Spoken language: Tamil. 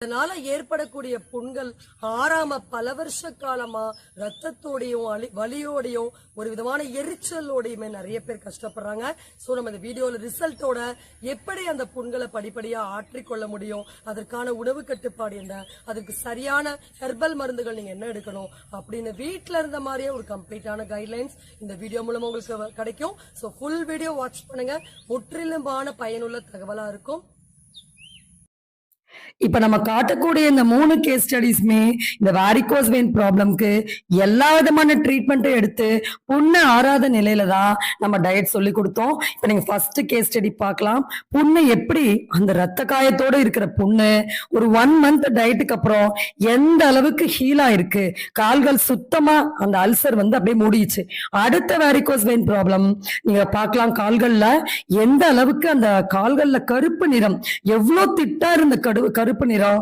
அதனால ஏற்படக்கூடிய புண்கள் ஆறாம பல வருஷ காலமா ரத்தத்தோடையும் வலியோடையும் ஒரு விதமான எரிச்சலோடையுமே நிறைய பேர் கஷ்டப்படுறாங்க. சோ நம்ம இந்த வீடியோல ரிசல்ட்டோட எப்படி அந்த புண்களை படிப்படியா ஆற்றிக்கொள்ள முடியும், அதற்கான உணவு கட்டுப்பாடு என்ன, அதற்கு சரியான ஹெர்பல் மருந்துகள் நீங்க என்ன எடுக்கணும் அப்படின்னு வீட்டுல இருந்த மாதிரியே ஒரு கம்ப்ளீட்டான கைட்லைன்ஸ் இந்த வீடியோ மூலமா உங்களுக்கு கிடைக்கும். சோ ஃபுல் வீடியோ வாட்ச் பண்ணுங்க, முற்றிலுமான பயனுள்ள தகவலா இருக்கும். இப்ப நம்ம காட்டக்கூடிய இந்த 3 கேஸ் ஸ்டடிஸ்மே இந்த வாரிகோஸ் வெயின் ப்ராப்ளம்க்கு எல்லா விதமான ட்ரீட்மெண்ட்டும் எடுத்து புண்ணு ஆறாத நிலையில தான் நம்ம டயட் சொல்லி கொடுத்தோம். இப்ப நீங்க ஃபர்ஸ்ட் கேஸ் ஸ்டடி பார்க்கலாம். புண்ணு எப்படி அந்த ரத்த காயத்தோட இருக்கிற புண்ணு ஒரு 1 மந்த் டயட்டுக்கு அப்புறம் எந்த அளவுக்கு ஹீல் ஆயிருக்கு, கால்கள் சுத்தமா அந்த அல்சர் அப்படியே மூடிச்சு. அடுத்த வாரிகோஸ் வெயின் ப்ராப்ளம் நீங்க பார்க்கலாம். கால்கள்ல எந்த அளவுக்கு அந்த கால்கள்ல கருப்பு நிறம் எவ்வளவு திட்டா இருந்த கருப்பு நிறம்